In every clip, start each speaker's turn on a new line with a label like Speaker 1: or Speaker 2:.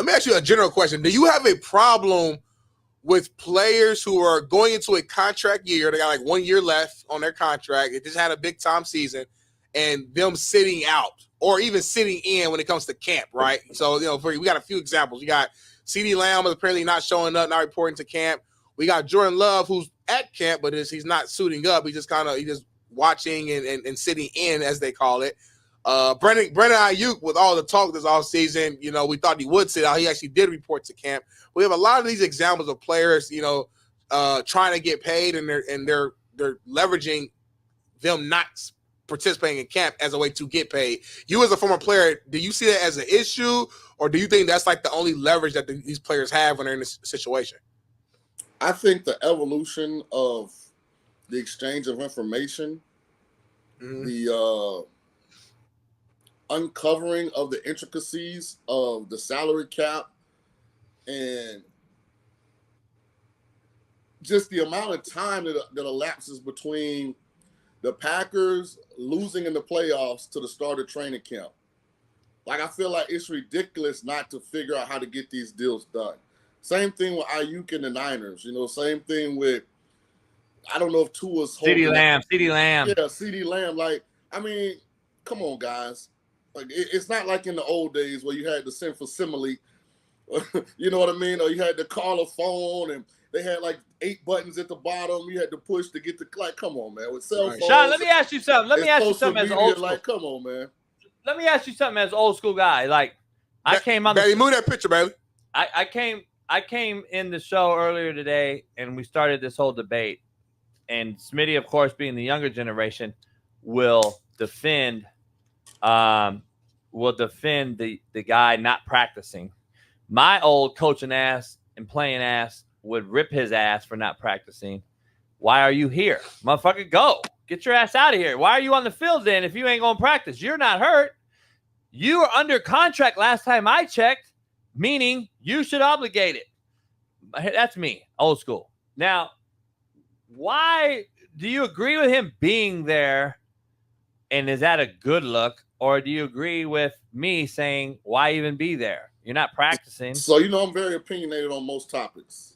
Speaker 1: Let me ask you a general question. Do you have a problem with players who are going into a contract year? They got like 1 year left on their contract. They just had a big-time season, and them sitting out or even sitting in when it comes to camp, right? So, we got a few examples. We got CeeDee Lamb is apparently not showing up, not reporting to camp. We got Jordan Love, who's at camp, but he's not suiting up. He's just watching and sitting in, as they call it. Brandon Ayuk, with all the talk this offseason, we thought he would sit out. He actually did report to camp. We have a lot of these examples of players, trying to get paid, and they're leveraging them not participating in camp as a way to get paid. You as a former player, do you see that as an issue, or do you think that's like the only leverage that these players have when they're in this situation?
Speaker 2: I think the evolution of the exchange of information, the uncovering of the intricacies of the salary cap, and just the amount of time that elapses between the Packers losing in the playoffs to the start of training camp. Like, I feel like it's ridiculous not to figure out how to get these deals done. Same thing with Ayuk and the Niners. Same thing with, I don't know if Tua's holding.
Speaker 3: CeeDee Lamb.
Speaker 2: Yeah, CeeDee Lamb. Like, I mean, come on, guys. Like, it's not like in the old days where you had to send for simile. You know what I mean? Or you had to call a phone and they had like 8 buttons at the bottom. You had to push to get the, like, come on, man. With cell phones.
Speaker 3: Shaun, let me ask you something. Let me ask you something as old school.
Speaker 2: Like, come on, man.
Speaker 3: Let me ask you something as old school guy. Like, I came on.
Speaker 1: Baby, move that picture, baby.
Speaker 3: I came in the show earlier today, and we started this whole debate. And Smitty, of course, being the younger generation, will defend the guy not practicing. My old coaching ass and playing ass would rip his ass for not practicing. Why are you here? Motherfucker, go. Get your ass out of here. Why are you on the field then if you ain't going to practice? You're not hurt. You are under contract last time I checked, meaning you should obligate it. That's me, old school. Now, why do you agree with him being there, and is that a good look? Or do you agree with me saying, why even be there? You're not practicing.
Speaker 2: So, I'm very opinionated on most topics.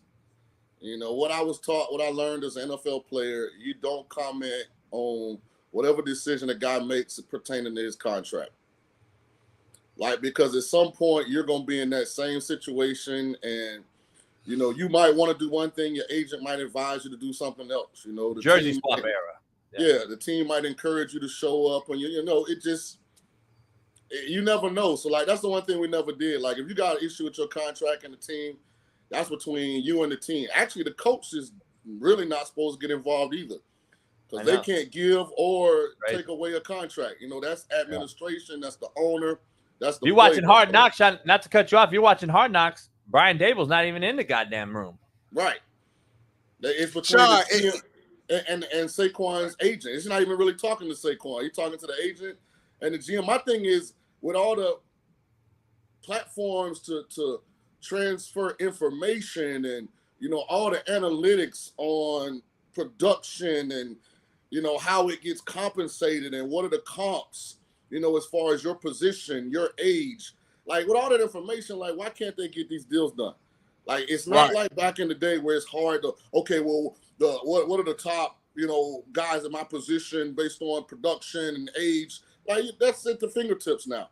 Speaker 2: What I was taught, what I learned as an NFL player, you don't comment on whatever decision a guy makes pertaining to his contract. Like, because at some point you're going to be in that same situation, and, you might want to do one thing. Your agent might advise you to do something else. The
Speaker 3: Jersey swap era.
Speaker 2: Yeah, the team might encourage you to show up, and it just, you never know. So, like, that's the one thing we never did. Like, if you got an issue with your contract and the team, that's between you and the team. Actually, the coach is really not supposed to get involved either, because they can't give or take away a contract. That's administration. That's the owner. That's the.
Speaker 3: You watching Hard Knocks? Not to cut you off. You're watching Hard Knocks. Brian Dable's not even in the goddamn room.
Speaker 2: Right. It's between the team and Saquon's agent. It's not even really talking to Saquon. He's talking to the agent and the GM. My thing is, with all the platforms to transfer information and, all the analytics on production and, how it gets compensated and what are the comps, as far as your position, your age. Like, with all that information, like, why can't they get these deals done? Like, it's not like back in the day where it's hard to, okay, well, what are the top, guys in my position based on production and age? Like, that's at the fingertips now.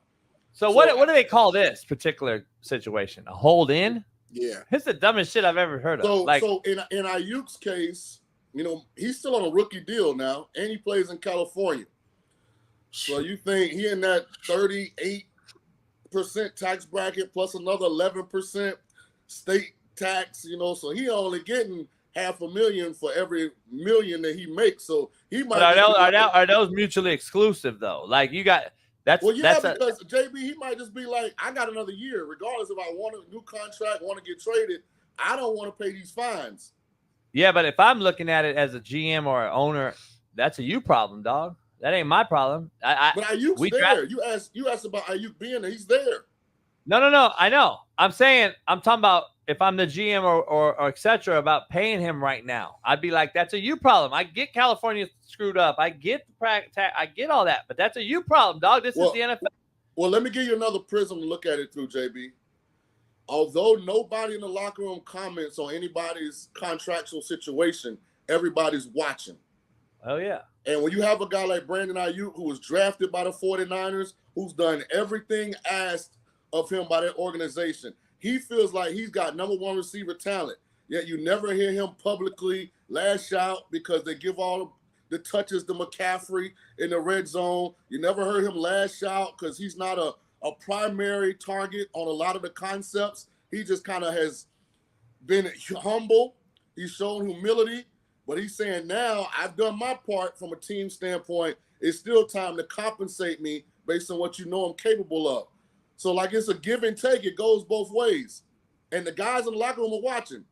Speaker 3: So what do they call this particular situation? A hold in?
Speaker 1: Yeah.
Speaker 3: It's the dumbest shit I've ever heard of.
Speaker 2: So in Ayuk's case, he's still on a rookie deal now, and he plays in California. So you think he in that 38% tax bracket plus another 11% state tax, so he only getting $500,000 for every $1 million that he makes. So he might.
Speaker 3: Are those mutually exclusive though? Like, you got that's.
Speaker 2: Well, yeah, because JB, he might just be like, I got another year, regardless if I want a new contract, want to get traded. I don't want to pay these fines.
Speaker 3: Yeah, but if I'm looking at it as a GM or an owner, that's a you problem, dog. That ain't my problem.
Speaker 2: But Ayuk's there. You asked about Ayuk being there. He's there.
Speaker 3: No. I know. I'm talking about if I'm the GM or et cetera about paying him right now. I'd be like, that's a you problem. I get California screwed up. I get I get all that, but that's a you problem, dog. This is the NFL.
Speaker 2: Well, let me give you another prism to look at it through, JB. although nobody in the locker room comments on anybody's contractual situation, everybody's watching.
Speaker 3: Oh, yeah.
Speaker 2: And when you have a guy like Brandon Ayuk, who was drafted by the 49ers, who's done everything asked of him by that organization, he feels like he's got number one receiver talent. Yet you never hear him publicly lash out because they give all the touches to McCaffrey in the red zone. You never heard him lash out because he's not a primary target on a lot of the concepts. He just kind of has been humble. He's shown humility. But he's saying now, I've done my part from a team standpoint. It's still time to compensate me based on what you know I'm capable of. So, like, it's a give and take. It goes both ways. And the guys in the locker room are watching.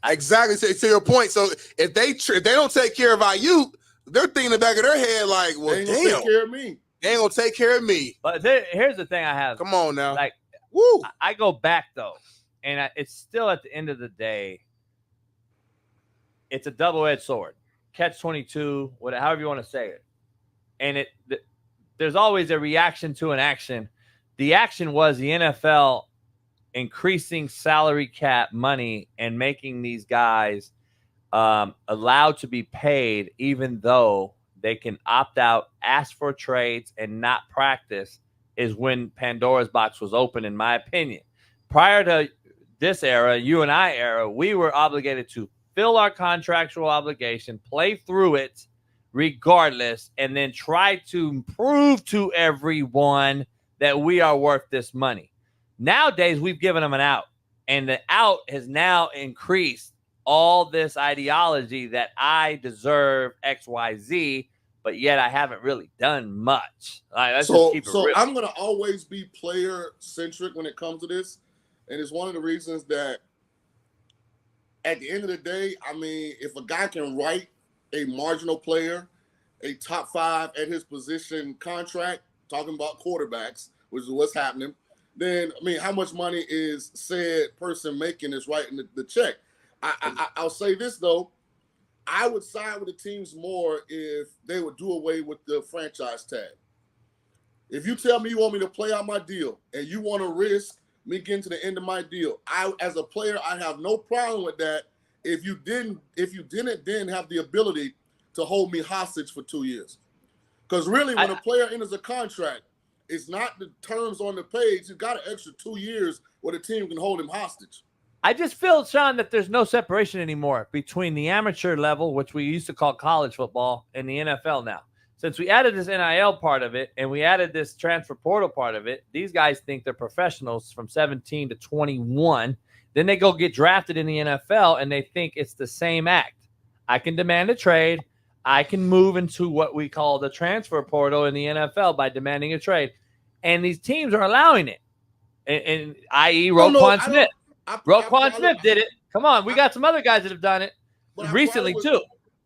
Speaker 1: Exactly. To your point. So, if they don't take care of Ayuk, they're thinking in the back of their head like, well,
Speaker 2: they ain't gonna take care of me.
Speaker 1: They ain't going to take care of me.
Speaker 3: But here's the thing I have.
Speaker 1: Come on now.
Speaker 3: Like,
Speaker 1: woo.
Speaker 3: I go back, though, and it's still at the end of the day, it's a double-edged sword. Catch-22, however you want to say it. And there's always a reaction to an action. The action was the NFL increasing salary cap money and making these guys allowed to be paid even though they can opt out, ask for trades, and not practice is when Pandora's box was open, in my opinion. Prior to this era, you and I era, we were obligated to fill our contractual obligation, play through it regardless, and then try to prove to everyone that we are worth this money. Nowadays, we've given them an out, and the out has now increased all this ideology that I deserve X, Y, Z, but yet I haven't really done much. Let's just keep it real.
Speaker 2: I'm going to always be player-centric when it comes to this, and it's one of the reasons that at the end of the day, I mean, if a guy can write a marginal player, a top 5 at his position contract, talking about quarterbacks, which is what's happening, then, I mean, how much money is said person making is writing the check? I'll say this, though. I would side with the teams more if they would do away with the franchise tag. If you tell me you want me to play out my deal and you want to risk me getting to the end of my deal, as a player, I have no problem with that. If you didn't then have the ability to hold me hostage for 2 years, because really, when a player enters a contract, it's not the terms on the page. You got an extra 2 years where the team can hold him hostage.
Speaker 3: I just feel, Shaun, that there's no separation anymore between the amateur level, which we used to call college football, and the NFL now. Since we added this NIL part of it and we added this transfer portal part of it, these guys think they're professionals from 17 to 21. Then they go get drafted in the NFL and they think it's the same act. I can demand a trade. I can move into what we call the transfer portal in the NFL by demanding a trade. And these teams are allowing it. And i.e. Roquan Smith. Roquan Smith did it. Come on. We got some other guys that have done it recently too.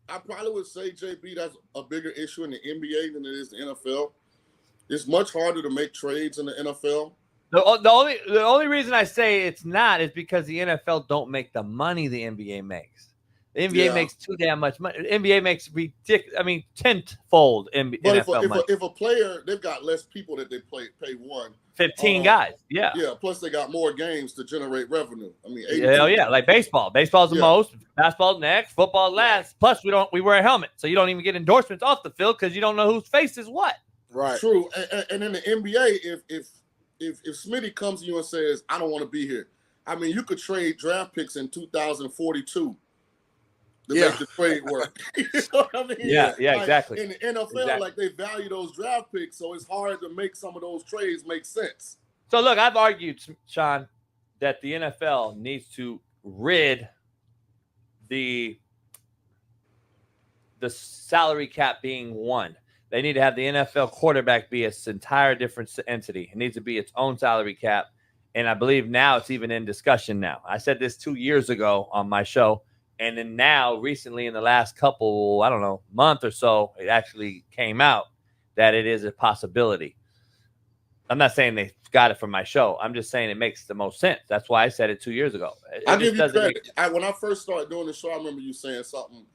Speaker 2: I probably would say, JB, that's a bigger issue in the NBA than it is the NFL. It's much harder to make trades in the NFL.
Speaker 3: The only reason I say it's not is because the NFL don't make the money the NBA makes. The NBA makes too damn much money. The NBA makes ridiculous. I mean, tenfold NFL money.
Speaker 2: If a player, they've got less people that they pay one.
Speaker 3: 15 guys. Yeah.
Speaker 2: Yeah. Plus, they got more games to generate revenue. I mean,
Speaker 3: hell yeah, like baseball. Baseball's the most. Basketball's next. Football last. Yeah. Plus, we wear a helmet, so you don't even get endorsements off the field because you don't know whose face is what.
Speaker 1: Right.
Speaker 2: True. And in the NBA, if Smitty comes to you and says, "I don't want to be here," I mean, you could trade draft picks in 2042. To make the trade work. You know what I mean?
Speaker 3: Yeah, exactly.
Speaker 2: In the NFL, like, they value those draft picks, so it's hard to make some of those trades make sense.
Speaker 3: So, look, I've argued, Shaun, that the NFL needs to rid the salary cap being one. They need to have the NFL quarterback be its entire different entity. It needs to be its own salary cap, and I believe now it's even in discussion now. I said this 2 years ago on my show. And then now, recently, in the last couple, I don't know, month or so, it actually came out that it is a possibility. I'm not saying they got it from my show. I'm just saying it makes the most sense. That's why I said it 2 years ago.
Speaker 2: I'll give you credit. When I first started doing the show, I remember you saying something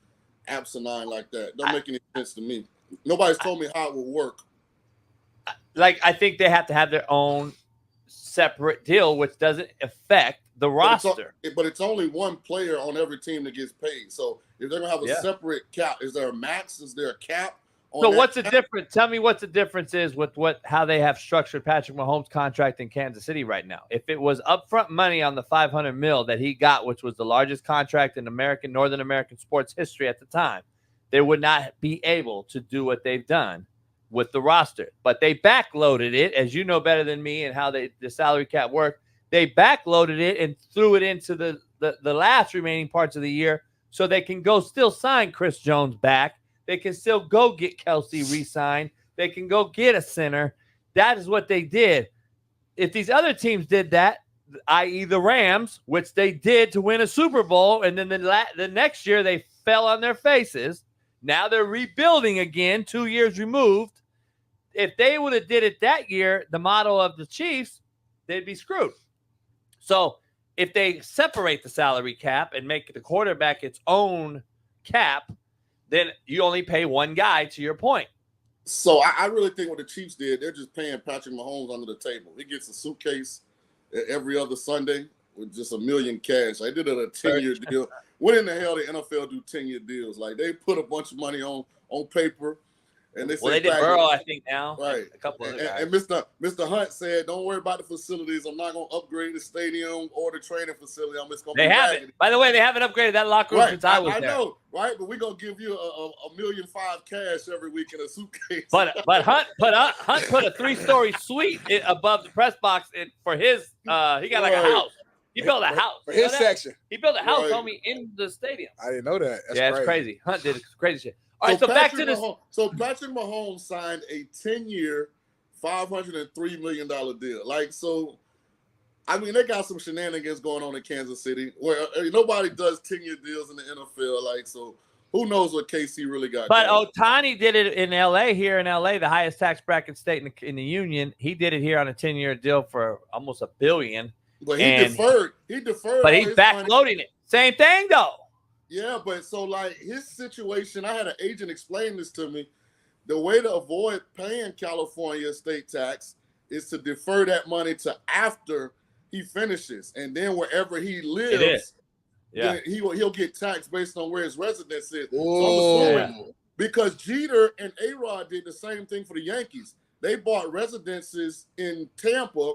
Speaker 2: asinine like that. Don't make any sense to me. Nobody's told me how it will work.
Speaker 3: Like, I think they have to have their own separate deal, which doesn't affect the roster.
Speaker 2: But it's only one player on every team that gets paid. So if they're going to have a separate cap, is there a max? Is there a cap?
Speaker 3: So what's the difference? Tell me what the difference is with how they have structured Patrick Mahomes' contract in Kansas City right now. If it was upfront money on the $500 million that he got, which was the largest contract in Northern American sports history at the time, they would not be able to do what they've done with the roster. But they backloaded it, as you know better than me, and how the salary cap worked. They backloaded it and threw it into the last remaining parts of the year so they can go still sign Chris Jones back. They can still go get Kelsey re-signed. They can go get a center. That is what they did. If these other teams did that, i.e. the Rams, which they did to win a Super Bowl, and then the next year they fell on their faces. Now they're rebuilding again, 2 years removed. If they would have did it that year, the model of the Chiefs, they'd be screwed. So if they separate the salary cap and make the quarterback its own cap, then you only pay one guy, to your point.
Speaker 2: So I really think what the Chiefs did, they're just paying Patrick Mahomes under the table. He gets a suitcase every other Sunday with just $1 million cash. They did it a 10-year deal. When in the hell the NFL do 10-year deals? Like, they put a bunch of money on paper. And they
Speaker 3: they did Burrow, I think, now.
Speaker 2: Right.
Speaker 3: A couple of guys.
Speaker 2: And Mr. Hunt said, don't worry about the facilities. I'm not going to upgrade the stadium or the training facility. I'm just going to
Speaker 3: haven't. By the way, they haven't upgraded that locker room since I was there. I know,
Speaker 2: right? But we're going to give you $1.5 million cash every week in a suitcase.
Speaker 3: But Hunt put a 3-story suite above the press box for his he got like a house. He built a house.
Speaker 1: For his section.
Speaker 3: He built a house, homie, in the stadium.
Speaker 1: I didn't know that.
Speaker 3: That's crazy. Hunt did crazy shit. All right, so back to this.
Speaker 2: So Patrick Mahomes signed a 10-year, $503 million deal. Like, so, I mean, they got some shenanigans going on in Kansas City where nobody does 10-year deals in the NFL. Like, so who knows what KC really got?
Speaker 3: But Ohtani did it in L.A. Here in L.A., the highest tax bracket state in the union. He did it here on a 10-year deal for almost $1 billion.
Speaker 2: But he deferred. But
Speaker 3: he's backloading it. Same thing, though.
Speaker 2: Yeah, but so, like, his situation, I had an agent explain this to me. The way to avoid paying California state tax is to defer that money to after he finishes. And then wherever he lives, he'll get taxed based on where his residence is. So because Jeter and A-Rod did the same thing for the Yankees. They bought residences in Tampa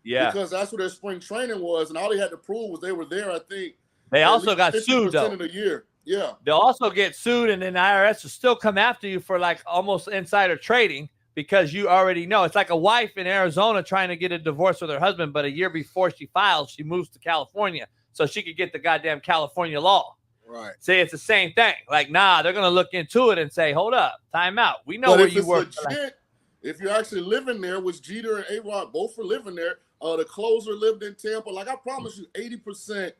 Speaker 2: because that's where their spring training was. And all they had to prove was they were there, I think.
Speaker 3: They also got sued, though.
Speaker 2: Of the year. Yeah.
Speaker 3: They'll also get sued, and then the IRS will still come after you for, like, almost insider trading because you already know. It's like a wife in Arizona trying to get a divorce with her husband, but a year before she files, she moves to California so she could get the goddamn California law.
Speaker 1: Right.
Speaker 3: See, it's the same thing. Like, nah, they're going to look into it and say, hold up, time out. We know where you work.
Speaker 2: If you're actually living there, which Jeter and A-Rod both were living there, the closer lived in Tampa. Like, I promise you, 80%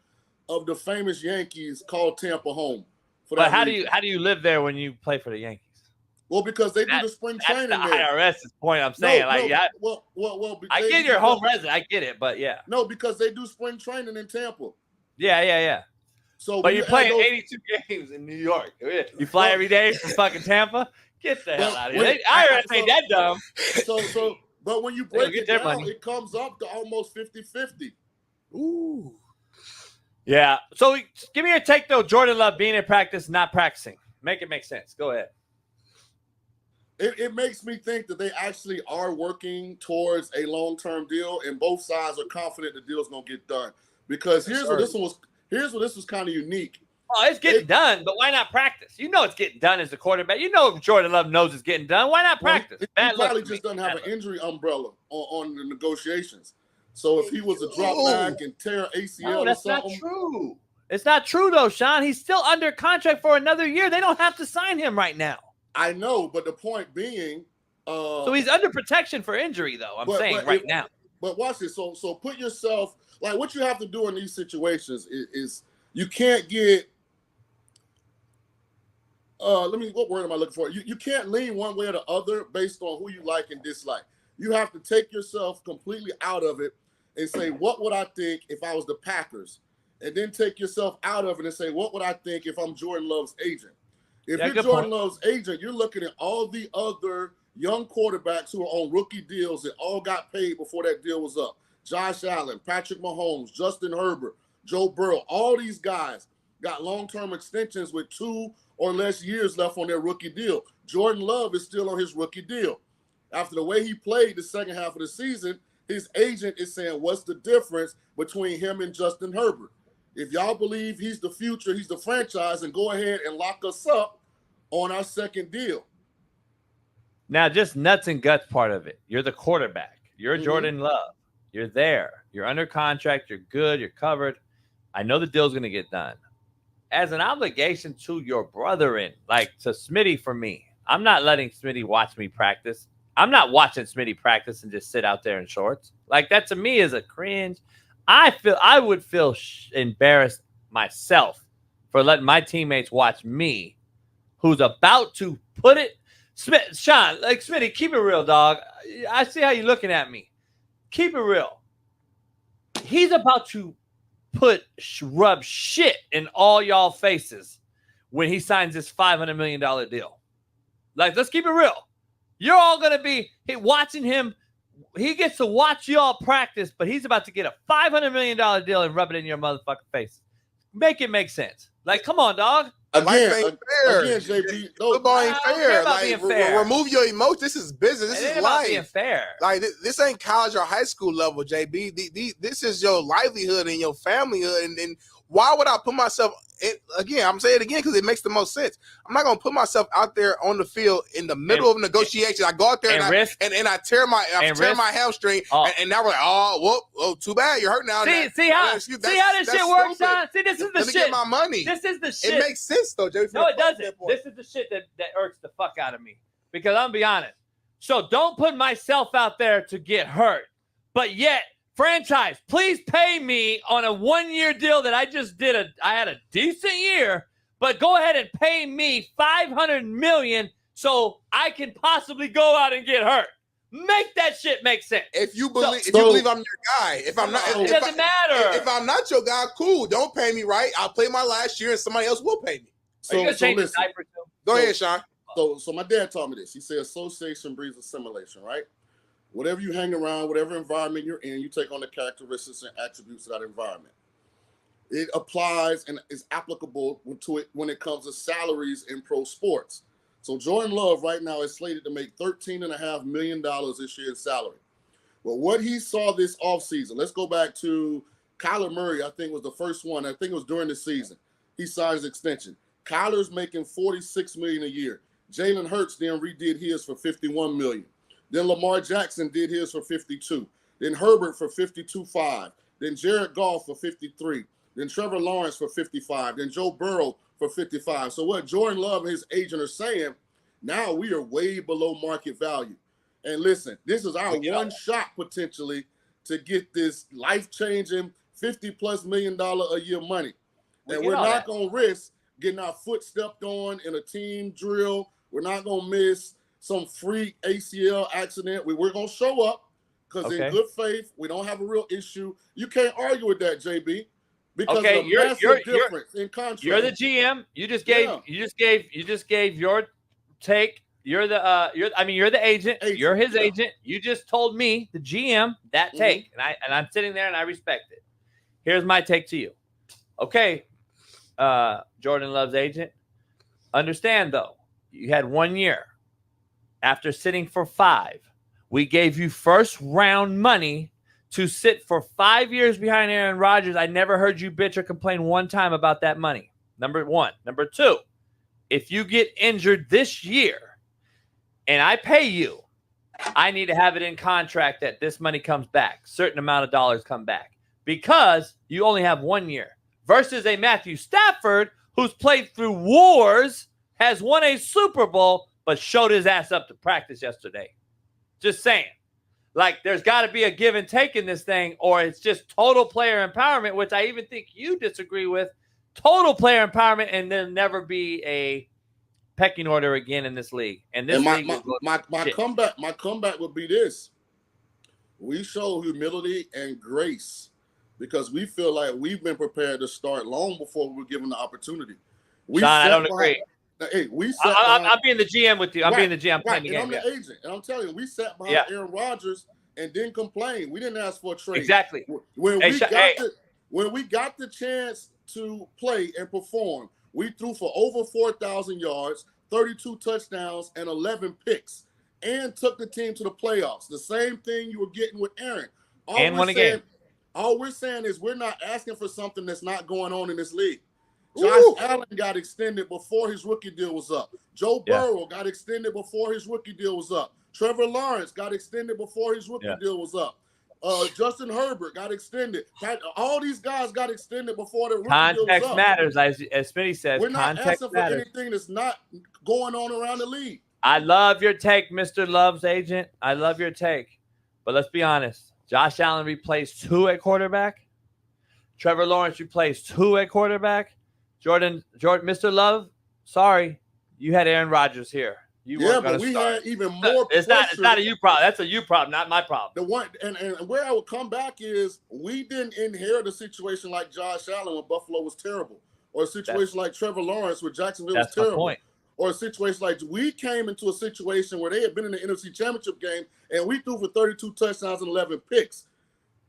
Speaker 2: of the famous Yankees called Tampa home.
Speaker 3: But how do you live there when you play for the Yankees?
Speaker 2: Well, because they do the spring training there.
Speaker 3: That's the IRS's point. I'm saying,
Speaker 2: well,
Speaker 3: I get your home resident. I get it, but yeah.
Speaker 2: No, because they do spring training in Tampa.
Speaker 3: Yeah. So, but you're playing 82 games in New York. You fly every day from fucking Tampa. Get the hell out of here. IRS ain't that dumb.
Speaker 2: But when you break it down, it comes up to almost 50-50.
Speaker 1: Ooh.
Speaker 3: Yeah. So give me your take, though. Jordan Love being in practice, not practicing. Make it make sense. Go ahead.
Speaker 2: It makes me think that they actually are working towards a long-term deal, and both sides are confident the deal's gonna get done. Because here's where this was kind of unique.
Speaker 3: Oh, it's getting done, but why not practice? You know it's getting done as a quarterback. You know Jordan Love knows it's getting done. Why not practice?
Speaker 2: He probably just doesn't have an injury umbrella on the negotiations. So if he was a drop back and tear ACL
Speaker 3: that's or something. Not true. It's not true, though, Shaun. He's still under contract for another year. They don't have to sign him right now.
Speaker 2: I know, but the point being...
Speaker 3: so he's under protection for injury, though, I'm saying right now.
Speaker 2: But watch this. So put yourself... Like, what you have to do in these situations is you can't get... what word am I looking for? You can't lean one way or the other based on who you like and dislike. You have to take yourself completely out of it and say, what would I think if I was the Packers? And then take yourself out of it and say, what would I think if I'm Jordan Love's agent? If you're Jordan Love's agent, you're looking at all the other young quarterbacks who are on rookie deals that all got paid before that deal was up. Josh Allen, Patrick Mahomes, Justin Herbert, Joe Burrow, all these guys got long-term extensions with 2 or less years left on their rookie deal. Jordan Love is still on his rookie deal. After the way he played the second half of the season, his agent is saying, what's the difference between him and Justin Herbert? If y'all believe he's the future, he's the franchise, and go ahead and lock us up on our second deal.
Speaker 3: Now, just nuts and guts part of it. You're the quarterback. You're Jordan Love. You're there. You're under contract. You're good. You're covered. I know the deal's going to get done. As an obligation to your brethren, like to Smitty for me, I'm not letting Smitty watch me practice. I'm not watching Smitty practice and just sit out there in shorts. Like that to me is a cringe. I would feel embarrassed myself for letting my teammates watch me, who's about to put it. Shaun, like Smitty, keep it real, dog. I see how you're looking at me. Keep it real. He's about to rub shit in all y'all faces when he signs this $500 million deal. Like, let's keep it real. You're all going to be watching him. He gets to watch y'all practice, but he's about to get a $500 million deal and rub it in your motherfucking face. Make it make sense. Like, come on, dog.
Speaker 2: Again, JB,
Speaker 1: football ain't fair. Like, remove your emotions. This is business. This is life.
Speaker 3: Being fair.
Speaker 1: Like, this ain't college or high school level, JB. This is your livelihood and your familyhood. And why would I put myself again? I'm saying it again because it makes the most sense. I'm not gonna put myself out there on the field in the middle of negotiations. I go out there and I tear my hamstring, and now we're like, oh, too bad, you're hurt now.
Speaker 3: See how this shit works, Shaun? See, this is the shit.
Speaker 1: Get my money.
Speaker 3: This is the shit.
Speaker 1: It makes sense though, JB.
Speaker 3: No, it doesn't. This is the shit that irks the fuck out of me. Because I'm gonna be honest. So don't put myself out there to get hurt, but yet. Franchise, please pay me on a 1-year deal that I just did. I had a decent year, but go ahead and pay me $500 million so I can possibly go out and get hurt. Make that shit make sense.
Speaker 1: If you believe I'm your guy, it
Speaker 3: doesn't matter.
Speaker 1: If I'm not your guy, cool. Don't pay me, right? I'll play my last year and somebody else will pay me.
Speaker 3: Are you gonna change the diaper too?
Speaker 1: Go ahead, Shaun.
Speaker 2: So my dad taught me this. He said association breeds assimilation, right? Whatever you hang around, whatever environment you're in, you take on the characteristics and attributes of that environment. It applies and is applicable to it when it comes to salaries in pro sports. So Jordan Love right now is slated to make $13.5 million this year in salary. But what he saw this offseason, let's go back to Kyler Murray, I think was the first one. I think it was during the season. He signed his extension. Kyler's making $46 million a year. Jalen Hurts then redid his for $51 million. Then Lamar Jackson did his for 52. Then Herbert for 52.5. Then Jared Goff for 53. Then Trevor Lawrence for 55. Then Joe Burrow for 55. So what Jordan Love and his agent are saying, now we are way below market value. And listen, this is our one shot potentially to get this life-changing $50+ million a year money. And we're not going to risk getting our foot stepped on in a team drill. We're not going to miss some freak ACL accident. We're going to show up because in good faith, we don't have a real issue. You can't argue with that, JB, because of the massive difference in contract.
Speaker 3: You're the GM. You just gave your take. You're the agent. You're his agent. You just told me, the GM, that take, and I'm sitting there and I respect it. Here's my take to you. Okay, Jordan Love's agent. Understand though, you had 1 year. After sitting for 5, we gave you first round money to sit for 5 years behind Aaron Rodgers. I never heard you bitch or complain one time about that money. Number one. Number two, if you get injured this year and I pay you, I need to have it in contract that this money comes back. Certain amount of dollars come back because you only have 1 year versus a Matthew Stafford who's played through wars, has won a Super Bowl, but showed his ass up to practice yesterday. Just saying. Like, there's got to be a give and take in this thing, or it's just total player empowerment, which I even think you disagree with. Total player empowerment, and there'll never be a pecking order again in this league. And this
Speaker 2: my comeback would be this. We show humility and grace because we feel like we've been prepared to start long before we were given the opportunity.
Speaker 3: Shaun, I don't agree.
Speaker 2: Hey,
Speaker 3: I'm being the GM with you. I'm being the GM. I'm playing the game.
Speaker 2: I'm the agent, and I'm telling you, we sat behind Aaron Rodgers and didn't complain. We didn't ask for a trade.
Speaker 3: Exactly.
Speaker 2: When we got the chance to play and perform, we threw for over 4,000 yards, 32 touchdowns, and 11 picks, and took the team to the playoffs. The same thing you were getting with Aaron. All we're saying is we're not asking for something that's not going on in this league. Josh Allen got extended before his rookie deal was up. Joe Burrow got extended before his rookie deal was up. Trevor Lawrence got extended before his rookie deal was up. Justin Herbert got extended. All these guys got extended before the rookie deal was up.
Speaker 3: Context matters, as Smitty says.
Speaker 2: We're not asking for
Speaker 3: matters.
Speaker 2: anything that's not going on around the league.
Speaker 3: I love your take, Mr. Love's agent. I love your take. But let's be honest. Josh Allen replaced who at quarterback? Trevor Lawrence replaced who at quarterback? Jordan, Mr. Love, sorry, you had Aaron Rodgers here.
Speaker 2: But we had even more.
Speaker 3: It's not a you problem. That's a you problem, not my problem.
Speaker 2: The one and where I would come back is we didn't inherit a situation like Josh Allen when Buffalo was terrible, or a situation like Trevor Lawrence with Jacksonville was terrible. My point. Or a situation like we came into a situation where they had been in the NFC Championship game and we threw for 32 touchdowns and 11 picks.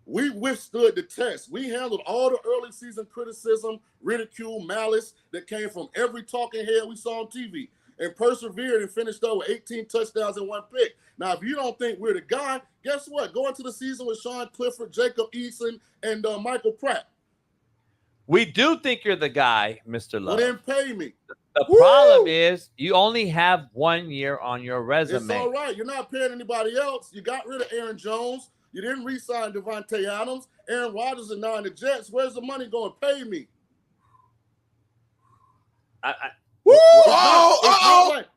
Speaker 2: We withstood the test. We handled all the early season criticism, ridicule, malice that came from every talking head we saw on TV, and persevered and finished over 18 touchdowns and 1 pick. Now, if you don't think we're the guy, guess what? Go into the season with Sean Clifford, Jacob Eason, and Michael Pratt.
Speaker 3: We do think you're the guy, Mr. Love.
Speaker 2: Well, then pay me.
Speaker 3: The problem is you only have 1 year on your resume.
Speaker 2: It's all right. You're not paying anybody else. You got rid of Aaron Jones. You didn't re-sign Devontae Adams. Aaron Rodgers is now in the Jets. Where's the money going? Pay me.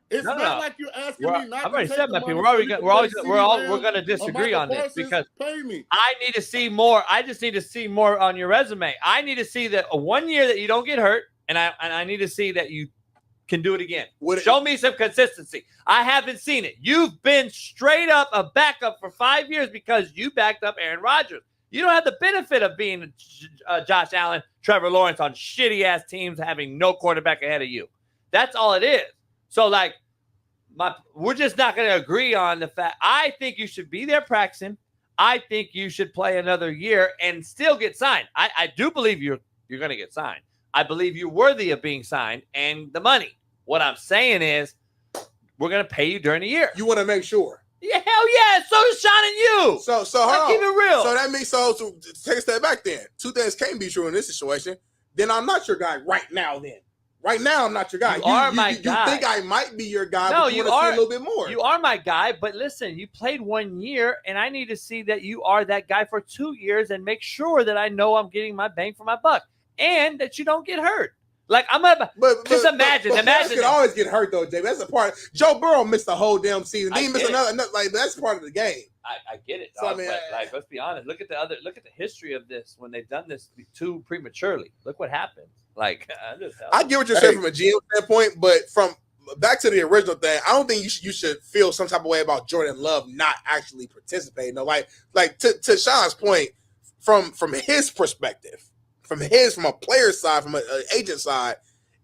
Speaker 2: It's not like you're asking me not to take the money.
Speaker 3: We're going to disagree on this because
Speaker 2: pay me.
Speaker 3: I need to see more. I just need to see more on your resume. I need to see that 1 year that you don't get hurt, and I need to see that you can do it again. Show me some consistency. I haven't seen it. You've been straight up a backup for 5 years because you backed up Aaron Rodgers. You don't have the benefit of being Josh Allen, Trevor Lawrence on shitty-ass teams having no quarterback ahead of you. That's all it is. So, we're just not going to agree on the fact. I think you should be there practicing. I think you should play another year and still get signed. I do believe you're going to get signed. I believe you're worthy of being signed and the money. What I'm saying is we're going to pay you during the year.
Speaker 1: You want to make sure.
Speaker 3: Yeah, hell yeah. So does Shaun and you.
Speaker 1: So hold on.
Speaker 3: Keep it real.
Speaker 1: So that means so take a step back then. Two things can't be true in this situation. Then I'm not your guy right now then. Right now, I'm not your guy.
Speaker 3: You are my guy.
Speaker 1: You think I might be your guy,
Speaker 3: no,
Speaker 1: but you want to see a little bit more.
Speaker 3: You are my guy, but listen, you played 1 year, and I need to see that you are that guy for 2 years and make sure that I know I'm getting my bang for my buck and that you don't get hurt. Imagine.
Speaker 1: Players can always get hurt though, Jay. That's a part. Joe Burrow missed the whole damn season. He missed another. That's part of the game.
Speaker 3: I get it.
Speaker 1: So, but
Speaker 3: let's be honest. Look at the history of this when they've done this too prematurely. Look what happened. I
Speaker 1: get what you're saying from a GM standpoint, but from back to the original thing, I don't think you should feel some type of way about Jordan Love not actually participating. No, to Shaun's point, from his perspective. From a player's side, from an agent side,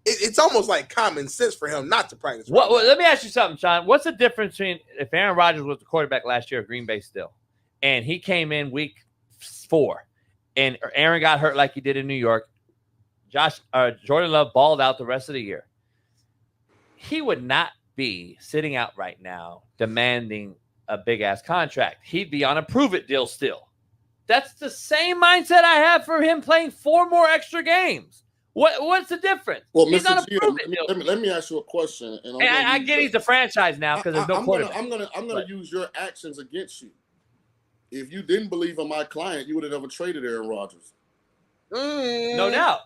Speaker 1: it's almost like common sense for him not to practice.
Speaker 3: Well, let me ask you something, Shaun. What's the difference between if Aaron Rodgers was the quarterback last year of Green Bay still, and he came in week 4, and Aaron got hurt like he did in New York, Jordan Love balled out the rest of the year. He would not be sitting out right now demanding a big-ass contract. He'd be on a prove-it deal still. That's the same mindset I have for him playing 4 more extra games. What's the difference?
Speaker 2: Well, Mr. G, let me ask you a question.
Speaker 3: And I get he's a franchise now because there's no quarterback.
Speaker 2: I'm gonna use your actions against you. If you didn't believe in my client, you would have never traded Aaron Rodgers.
Speaker 3: No doubt.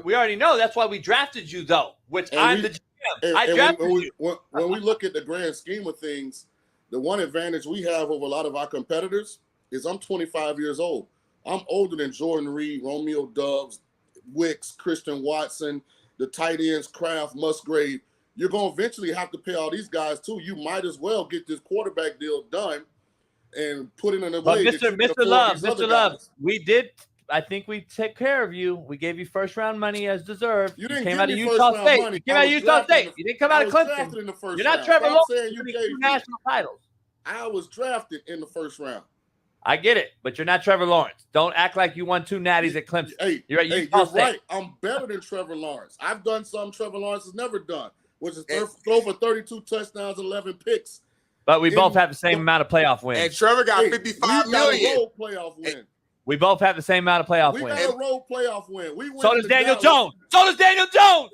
Speaker 3: We already know. That's why we drafted you, though. I'm the GM. I drafted you.
Speaker 2: When we look at the grand scheme of things, the one advantage we have over a lot of our competitors is I'm 25 years old. I'm older than Jordan Reed, Romeo Doubs, Wicks, Christian Watson, the tight ends, Kraft, Musgrave. You're going to eventually have to pay all these guys, too. You might as well get this quarterback deal done and put it in a way.
Speaker 3: But Mr. Love, I think we took care of you. We gave you first-round money as deserved. You came out of Utah State. You came out of Utah State. You didn't come out of Clemson. You're not Trevor Lawrence. You 2 national titles.
Speaker 2: I was drafted in the first round.
Speaker 3: I get it, but you're not Trevor Lawrence. Don't act like you won 2 natties at Clemson.
Speaker 2: Hey,
Speaker 3: you're
Speaker 2: right. I'm better than Trevor Lawrence. I've done something Trevor Lawrence has never done, which is throw for 32 touchdowns, 11 picks.
Speaker 3: But we both have the same amount of playoff wins.
Speaker 1: And Trevor got 55 million.
Speaker 2: We got a road playoff win.
Speaker 3: We both have the same amount of playoff wins.
Speaker 2: We got a road playoff win.
Speaker 3: So does Daniel Jones. So does Daniel Jones.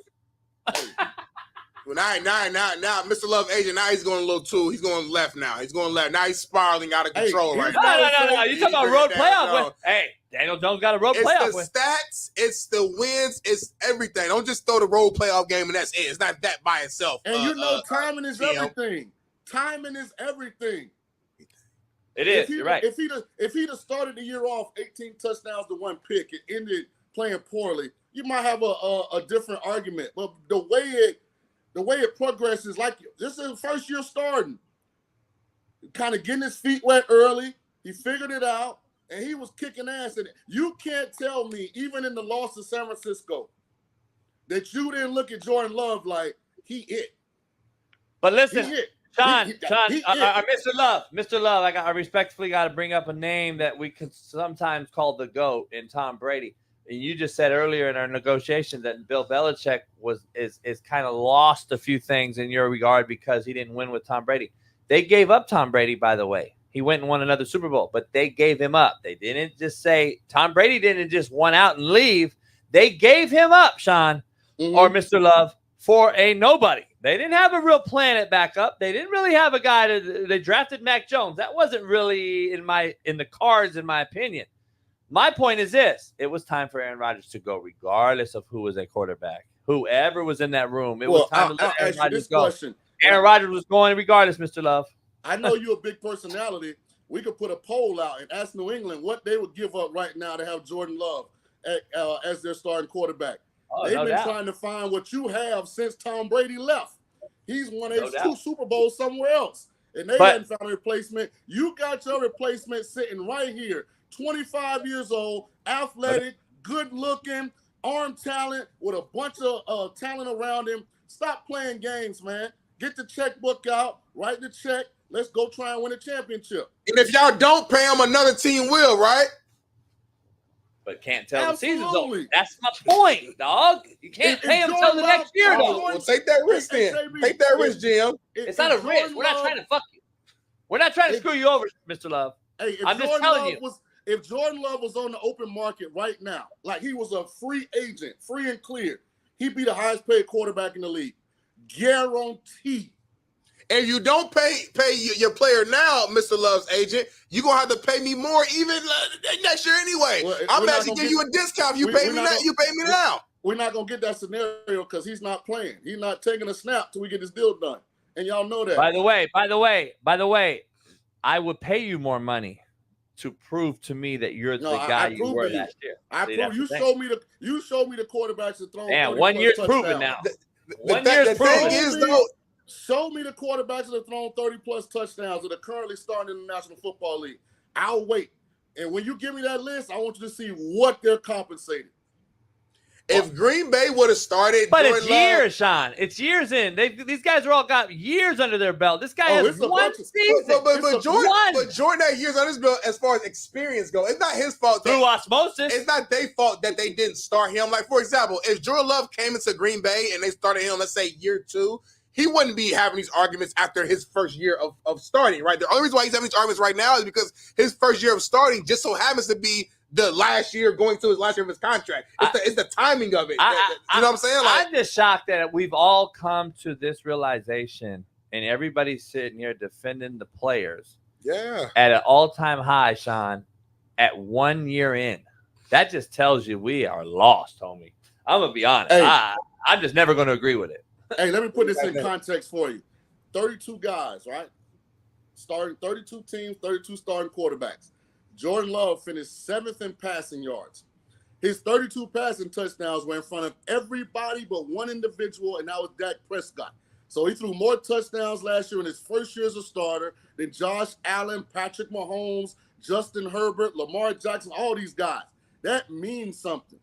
Speaker 1: Well, now, Mr. Love agent, now he's going a little too. He's going left now. He's going left. Now he's spiraling out of control right now.
Speaker 3: No. You talking about road playoff win? Hey, Daniel Jones got a road playoff win.
Speaker 1: It's the stats. It's the wins. It's everything. Don't just throw the road playoff game and that's it. It's not that by itself.
Speaker 2: And timing is everything. Timing is everything.
Speaker 3: It is. You're right.
Speaker 2: If he'd have started the year off 18 touchdowns to 1 pick and ended playing poorly, you might have a different argument. But the way it progresses, like this is the first year starting, kind of getting his feet wet early. He figured it out, and he was kicking ass. And you can't tell me, even in the loss to San Francisco, that you didn't look at Jordan Love like he it.
Speaker 3: But listen, Shaun, Mr. Love, I respectfully got to bring up a name that we can sometimes call the GOAT in Tom Brady. And you just said earlier in our negotiation that Bill Belichick is kind of lost a few things in your regard because he didn't win with Tom Brady. They gave up Tom Brady, by the way. He went and won another Super Bowl, but they gave him up. They didn't just say Tom Brady didn't just one out and leave. They gave him up, Shaun, or Mr. Love, for a nobody. They didn't have a real plan at backup. They didn't really have a guy they drafted Mac Jones. That wasn't really in the cards, in my opinion. My point is this. It was time for Aaron Rodgers to go regardless of who was at quarterback. Whoever was in that room. It was time to let Aaron Rodgers go. Aaron Rodgers was going regardless, Mr. Love.
Speaker 2: I know you're a big personality. We could put a poll out and ask New England what they would give up right now to have Jordan Love as their starting quarterback. They've been trying to find what you have since Tom Brady left. He's won 2 Super Bowls somewhere else, and they hadn't found a replacement. You got your replacement sitting right here. 25 years old, athletic, good-looking, arm talent with a bunch of talent around him. Stop playing games, man. Get the checkbook out, write the check. Let's go try and win a championship.
Speaker 1: And if y'all don't pay him, another team will, right?
Speaker 3: But can't tell the season's over. That's my point, dog. You can't pay him until the next year, though.
Speaker 1: Well, take that risk then. Take that risk, Jim.
Speaker 3: It's not a risk. We're not trying to fuck you. We're not trying to screw you over, Mr. Love.
Speaker 2: Hey,
Speaker 3: I'm just telling you.
Speaker 2: If Jordan Love was on the open market right now, like he was a free agent, free and clear, he'd be the highest paid quarterback in the league. Guaranteed.
Speaker 1: And you don't pay your player now, Mr. Love's agent, you're going to have to pay me more even next year anyway. Well, I'm actually giving you a discount if you pay me now. You pay me now.
Speaker 2: We're not going to get that scenario because he's not playing. He's not taking a snap till we get this deal done. And y'all know that.
Speaker 3: By the way, I would pay you more money to prove to me that you're the guy you were last year.
Speaker 2: You showed me the quarterbacks that throw.
Speaker 3: And 1 year's proven now.
Speaker 1: The thing is, though,
Speaker 2: show me the quarterbacks that have thrown 30-plus touchdowns that are currently starting in the National Football League. I'll wait. And when you give me that list, I want you to see what they're compensated.
Speaker 1: If Green Bay would have started,
Speaker 3: but it's years, Shaun. It's years in. These guys are all got years under their belt. This guy has one season.
Speaker 1: But Jordan had years on his belt as far as experience goes. It's not his fault.
Speaker 3: Through osmosis.
Speaker 1: It's not their fault that they didn't start him. Like, for example, if Jordan Love came into Green Bay and they started him, let's say year 2, he wouldn't be having these arguments after his first year of starting, right? The only reason why he's having these arguments right now is because his first year of starting just so happens to be the last year going to his last year of his contract. It's the timing of it. You know what I'm saying? Like,
Speaker 3: I'm just shocked that we've all come to this realization and everybody's sitting here defending the players.
Speaker 1: Yeah.
Speaker 3: At an all-time high, Shaun, at 1 year in. That just tells you we are lost, homie. I'm going to be honest. Hey, I'm just never going to agree with it.
Speaker 2: Hey, let me put this in context for you. 32 guys, right? Starting 32 teams, 32 starting quarterbacks. Jordan Love finished 7th in passing yards. His 32 passing touchdowns were in front of everybody but one individual, and that was Dak Prescott. So he threw more touchdowns last year in his first year as a starter than Josh Allen, Patrick Mahomes, Justin Herbert, Lamar Jackson, all these guys. That means something.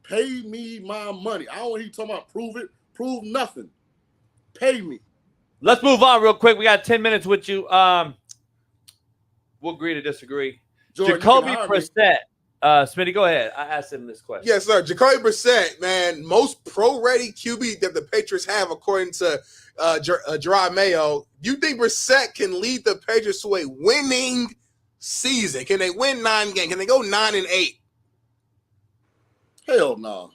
Speaker 2: Pay me my money. I don't want you talking about prove it. Prove nothing. Pay me.
Speaker 3: Let's move on real quick. We got 10 minutes with you. We'll agree to disagree. Jacoby Brissett. Smitty, go ahead. I asked him this question.
Speaker 1: Yes, sir. Jacoby Brissett, man, most pro-ready QB that the Patriots have, according to Gerard Mayo. Do you think Brissett can lead the Patriots to a winning season? Can they win 9 games? Can they go 9-8?
Speaker 2: Hell no.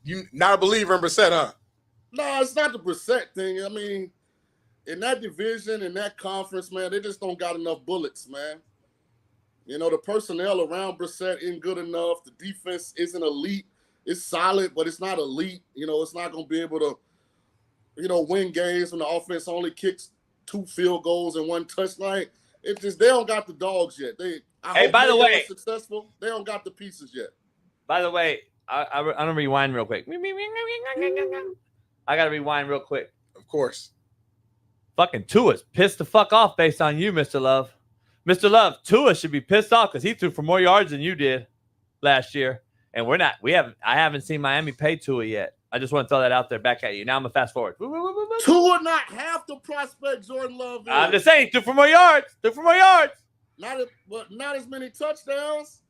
Speaker 1: You not a believer in Brissett, huh?
Speaker 2: No, it's not the Brissett thing. I mean, in that division, in that conference, man, they just don't got enough bullets, man. You know, the personnel around Brissett isn't good enough. The defense isn't elite. It's solid, but it's not elite. You know, it's not going to be able to, you know, win games when the offense only kicks 2 field goals and 1 touchdown. It's just they don't got the dogs yet.
Speaker 3: By the way,
Speaker 2: successful. They don't got the pieces yet. By
Speaker 3: the way, I'm gonna rewind real quick. I gotta rewind real quick.
Speaker 1: Of course.
Speaker 3: Fucking Tua's pissed the fuck off based on you, Mr. Love. Mr. Love, Tua should be pissed off because he threw for more yards than you did last year. And I haven't seen Miami pay Tua yet. I just want to throw that out there back at you. Now I'm gonna fast forward.
Speaker 2: Tua not half the prospect Jordan Love is.
Speaker 3: I'm just saying, threw for more yards.
Speaker 2: Not as many touchdowns.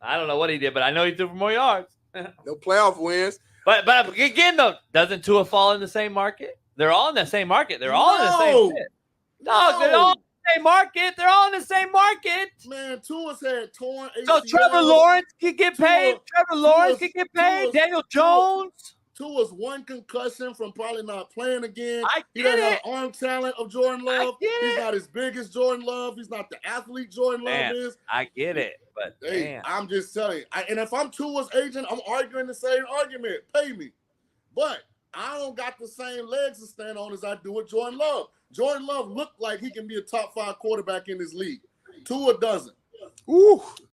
Speaker 3: I don't know what he did, but I know he threw for more yards.
Speaker 1: No playoff wins.
Speaker 3: But again, though, doesn't Tua fall in the same market? They're all in the same market. They're all in the same shit. No, they're all in the same market. They're all in the same market.
Speaker 2: Man, Tua's had torn ACL.
Speaker 3: So Trevor Lawrence could get paid. Daniel Jones.
Speaker 2: Tua's 1 concussion from probably not playing again.
Speaker 3: He doesn't have
Speaker 2: the arm talent of Jordan Love. He's not as big as Jordan Love. He's not the athlete Jordan Love is.
Speaker 3: I get it, but
Speaker 2: hey, I'm just telling you. And if I'm Tua's agent, I'm arguing the same argument. Pay me. But I don't got the same legs to stand on as I do with Jordan Love. Jordan Love looked like he can be a top 5 quarterback in this league. Tua doesn't.
Speaker 1: Ooh.